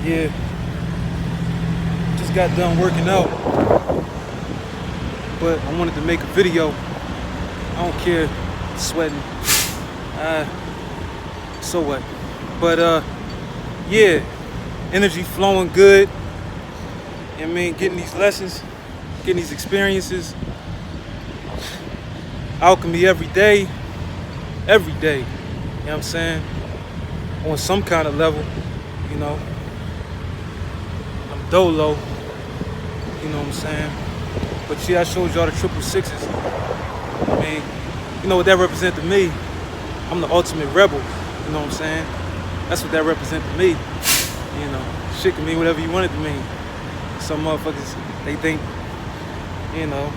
Yeah, just got done working out, but I wanted to make a video. I don't care, sweating. Uh, so what? But yeah, energy flowing good. I mean, getting these lessons, getting these experiences. Alchemy every day. Every day. You know what I'm saying? On some kind of level, you know. I'm dolo, you know what I'm saying? But yeah, I showed y'all the triple sixes. I mean, you know what that represents to me? I'm the ultimate rebel, you know what I'm saying? That's what that represents to me. You know, shit can mean whatever you want it to mean. Some motherfuckers, they think, you know,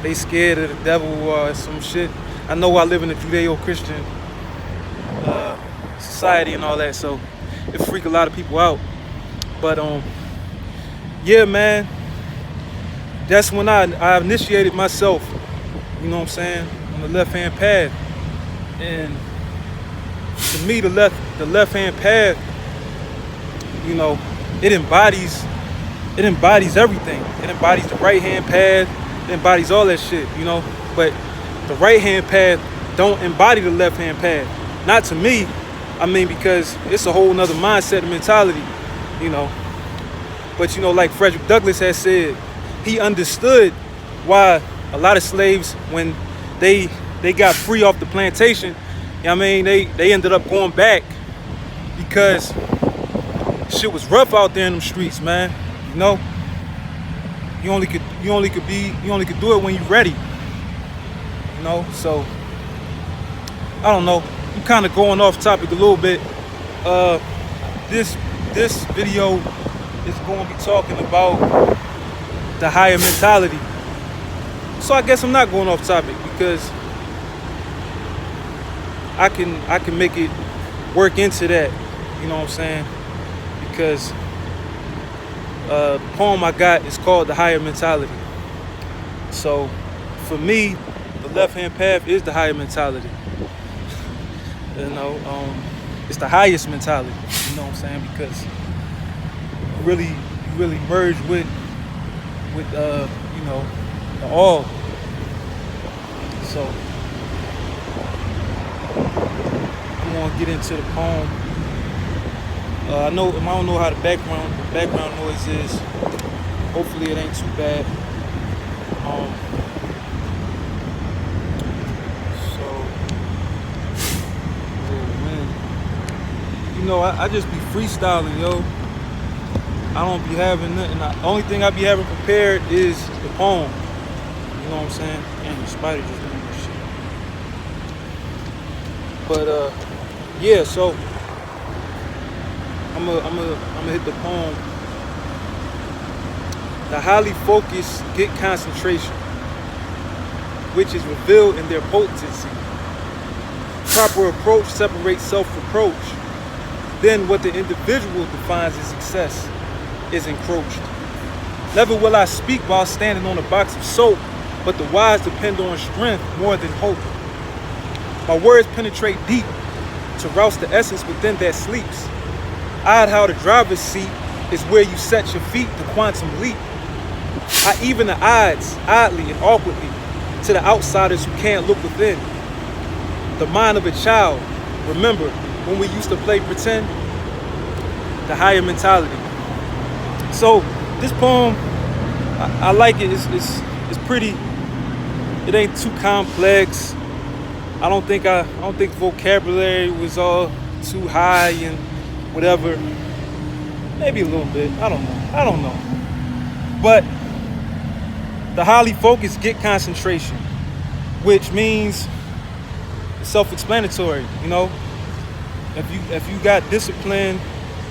they scared of the devil or some shit. I know I live in a Judeo-Christian society and all that, so it freak a lot of people out. But yeah, man, that's when I initiated myself, you know what I'm saying, on the left-hand path. And to me, the left-hand path, you know, it embodies everything. It embodies the right-hand path, it embodies all that shit, you know. But the right-hand path don't embody the left-hand path. Not to me. I mean, because it's a whole nother mindset and mentality, you know. But, you know, like Frederick Douglass has said, he understood why a lot of slaves, when they got free off the plantation, you know what I mean, they ended up going back because shit was rough out there in them streets, man. You know, you only could do it when you're ready. You know, so I don't know. I'm kind of going off topic a little bit. This video is going to be talking about the higher mentality. So I guess I'm not going off topic because I can make it work into that. You know what I'm saying? Because the poem I got is called The Higher Mentality. So for me, the left-hand path is the higher mentality. You know, it's the highest mentality. You know what I'm saying? Because you really merge with you know, the all. So I'm gonna get into the poem. I don't know how the background noise is. Hopefully it ain't too bad. You know, I just be freestyling, yo. I don't be having nothing. The only thing I be having prepared is the poem. You know what I'm saying? And the spider just doing this shit. But yeah, so I'm gonna hit the poem. The highly focused get concentration, which is revealed in their potency. Proper approach separates self-reproach. Then what the individual defines as success is encroached. Never will I speak while standing on a box of soap, but the wise depend on strength more than hope. My words penetrate deep to rouse the essence within that sleeps. Odd how the driver's seat is where you set your feet, the quantum leap. I even the odds, oddly and awkwardly, to the outsiders who can't look within. The mind of a child, remember, when we used to play pretend, the higher mentality. So this poem, I like it. It's pretty. It ain't too complex. I don't think vocabulary was all too high and whatever. Maybe a little bit. I don't know. But the highly focused get concentration, which means self-explanatory. You know. If you got discipline,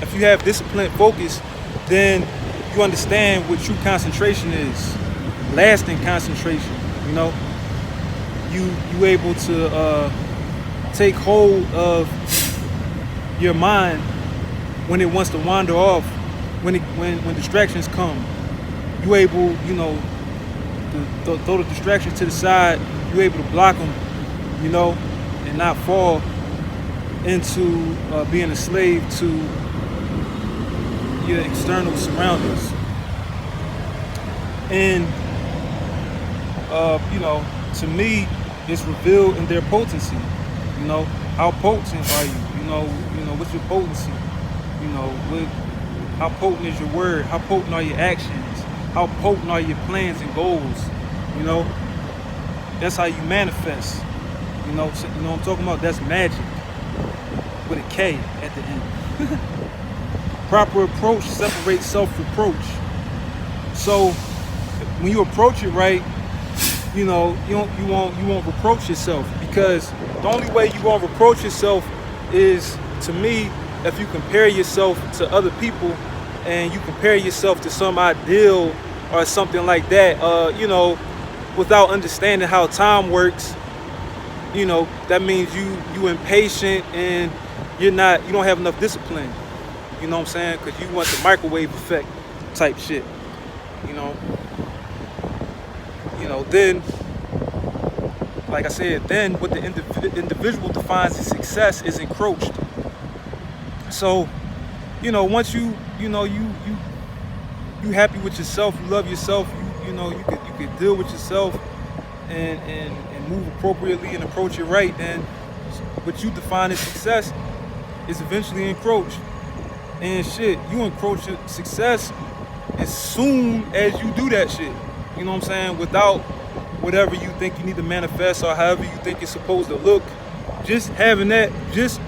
if you have disciplined focus, then you understand what true concentration is. Lasting concentration, you know. You able to take hold of your mind when it wants to wander off, when distractions come. You able, you know, to throw the distractions to the side. You able to block them, you know, and not fall into being a slave to your external surroundings. And to me, it's revealed in their potency. How potent are you? What's your potency? How potent is your word? How potent are your actions? How potent are your plans and goals? That's how you manifest. So, what I'm talking about? That's magic with a K at the end. Proper approach separates self-reproach. So when you approach it right, you won't reproach yourself, because the only way you won't reproach yourself is, to me, if you compare yourself to other people and you compare yourself to some ideal or something like that, without understanding how time works. That means you impatient and you don't have enough discipline. You know what I'm saying? Because you want the microwave effect type shit. Then, like I said, then what the individual defines as success is encroached. So, once you happy with yourself, you love yourself, you could deal with yourself and move appropriately and approach it right, then what you define as success is eventually encroached. And shit, you encroach your success as soon as you do that shit. You know what I'm saying? Without whatever you think you need to manifest or however you think it's supposed to look. Just having that, just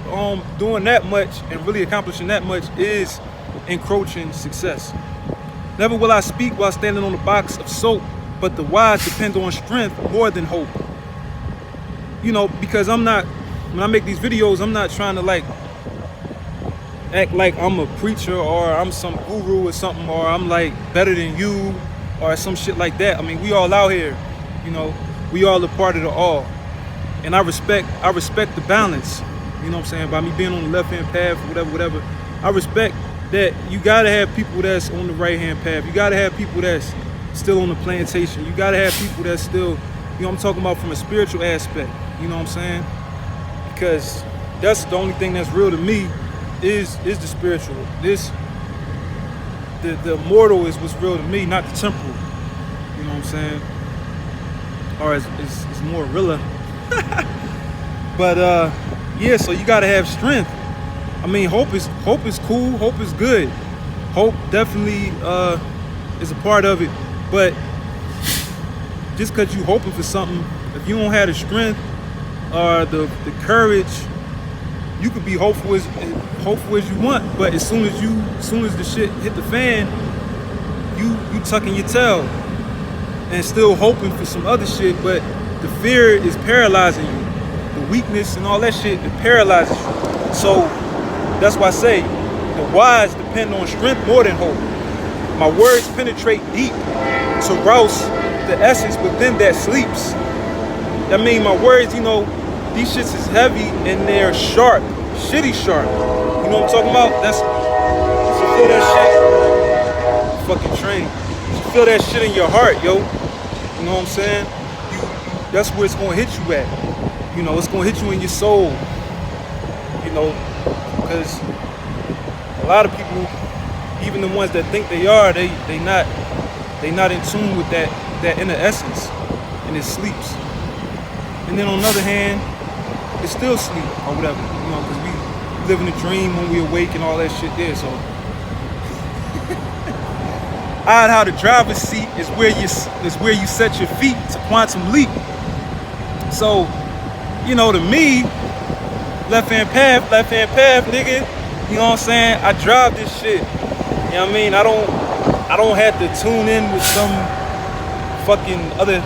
doing that much and really accomplishing that much is encroaching success. Never will I speak while standing on a box of soap, but the wise depend on strength more than hope. Because when I make these videos, I'm not trying to act like I'm a preacher or I'm some guru or something, or I'm better than you or some shit like that. I mean, we all out here, we all a part of the all. And I respect the balance, you know what I'm saying? By me being on the left-hand path, whatever. I respect that you gotta have people that's on the right-hand path. You gotta have people that's still on the plantation. You gotta have people that's still, I'm talking about from a spiritual aspect, you know what I'm saying? Because that's the only thing that's real to me is the spiritual. The immortal is what's real to me, not the temporal. You know what I'm saying? Or it's more realer. But yeah, so you gotta have strength. I mean, hope is cool, hope is good. Hope definitely is a part of it. But just because you hoping for something, if you don't have the strength or the courage, you could be hopeful as you want, but as soon as the shit hit the fan, you tucking your tail and still hoping for some other shit, but the fear is paralyzing you. The weakness and all that shit, it paralyzes you. So that's why I say the wise depend on strength more than hope. My words penetrate deep to rouse the essence within that sleeps. That mean my words, these shits is heavy and they're sharp, shitty sharp. You know what I'm talking about? You feel that shit? Fucking train. You feel that shit in your heart, yo. You know what I'm saying? That's where it's gonna hit you at. It's gonna hit you in your soul. Because a lot of people, even the ones that think they are, they not in tune with that inner essence, and it sleeps. And then on the other hand, it's still sleep or whatever, because we live in a dream when we awake and all that shit there. So, odd how the driver's seat is where you set your feet to quantum leap. So, to me, left-hand path, nigga. You know what I'm saying? I drive this shit. You know what I mean? I don't have to tune in with some fucking other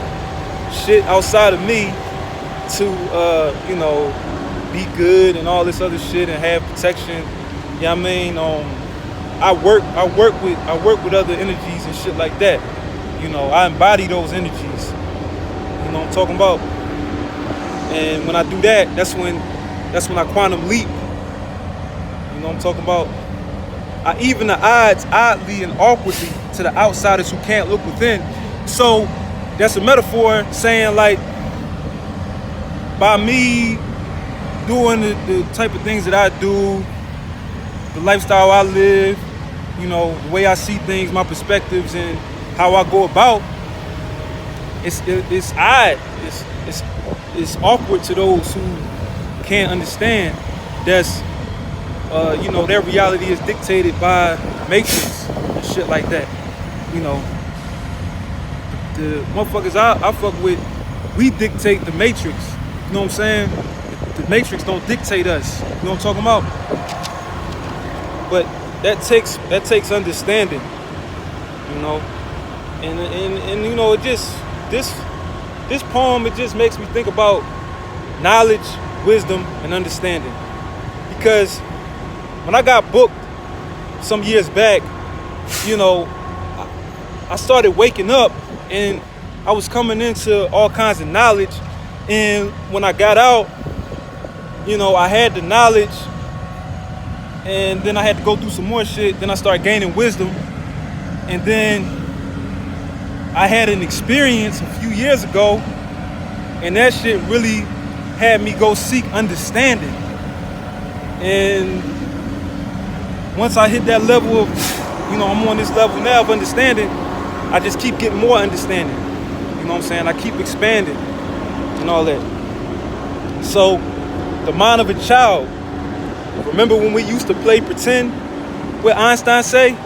shit outside of me to be good and all this other shit and have protection. You know what I mean? I work with other energies and shit like that. I embody those energies. You know what I'm talking about? And when I do that, that's when I quantum leap. You know what I'm talking about? I even the odds oddly and awkwardly to the outsiders who can't look within. So that's a metaphor saying by me doing the type of things that I do, the lifestyle I live, you know, the way I see things, my perspectives, and how I go about, it's odd. It's awkward to those who can't understand. That's you know, their reality is dictated by Matrix and shit like that. You know, the motherfuckers I fuck with, we dictate the Matrix. You know what I'm saying? The Matrix don't dictate us. You know what I'm talking about? But that takes understanding. You know, and you know, it just this poem, it just makes me think about knowledge, wisdom, and understanding. Because when I got booked some years back, you know, I started waking up and I was coming into all kinds of knowledge. And when I got out, you know, I had the knowledge, and then I had to go through some more shit. Then I started gaining wisdom. And then I had an experience a few years ago, and that shit really had me go seek understanding. And once I hit that level of, you know, I'm on this level now of understanding, I just keep getting more understanding. You know what I'm saying? I keep expanding and all that. So, the mind of a child. Remember when we used to play pretend? What Einstein say?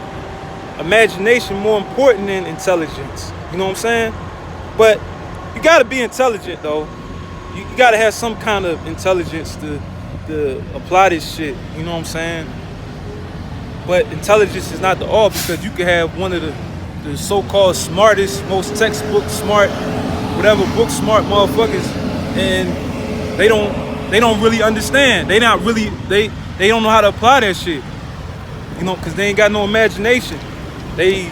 Imagination more important than intelligence. You know what I'm saying? But you gotta be intelligent though. You gotta have some kind of intelligence to apply this shit. You know what I'm saying? But intelligence is not the all, because you can have one of the so-called smartest, most textbook smart, whatever book smart motherfuckers, and they don't really understand. They don't know how to apply that shit. You know, because they ain't got no imagination. They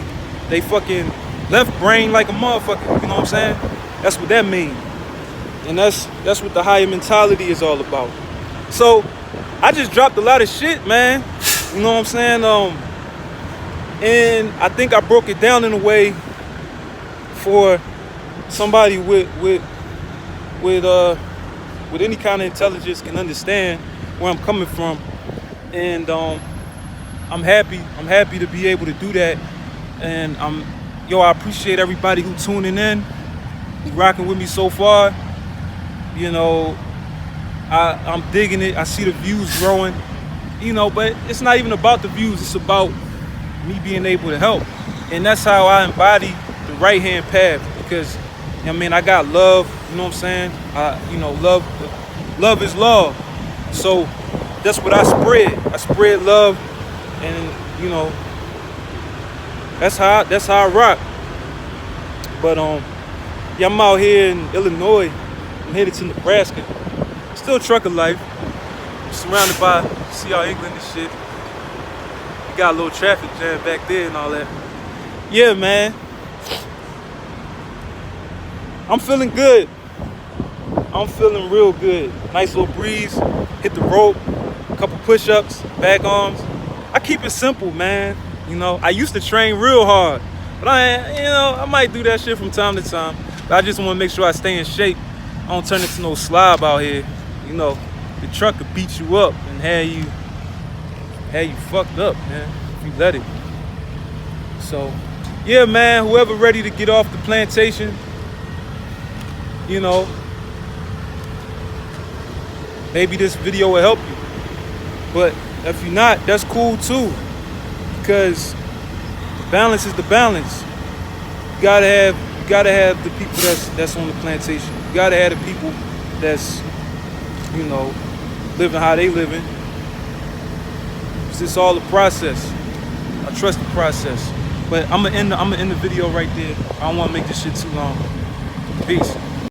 fucking left brain like a motherfucker. You know what I'm saying? That's what that means. And that's what the higher mentality is all about. So I just dropped a lot of shit, man. You know what I'm saying? And I think I broke it down in a way for somebody with any kind of intelligence can understand where I'm coming from. And I'm happy to be able to do that. And I appreciate everybody who tuning in, who rocking with me so far. You know, I'm digging it. I see the views growing. You know, but it's not even about the views. It's about me being able to help. And that's how I embody the right-hand path. Because, you know what I mean, I got love. You know what I'm saying? Love is love. So that's what I spread. I spread love, and you know, that's how I rock. But yeah, I'm out here in Illinois. I'm headed to Nebraska. Still trucker life. Surrounded by CR England and shit. We got a little traffic jam back there and all that. Yeah, man. I'm feeling good. I'm feeling real good. Nice little breeze. Hit the rope. A couple push-ups. Back arms. I keep it simple, man. You know, I used to train real hard. But I might do that shit from time to time. But I just want to make sure I stay in shape. I don't turn into no slob out here. You know, the truck could beat you up and have you fucked up, man, if you let it. So, yeah, man, whoever ready to get off the plantation, you know, maybe this video will help you. But if you're not, that's cool too. Because the balance is the balance. You gotta have the people that's on the plantation. You gotta have the people that's, you know, living how they living. It's just all a process. I trust the process. But I'm gonna end the video right there. I don't wanna make this shit too long. Peace.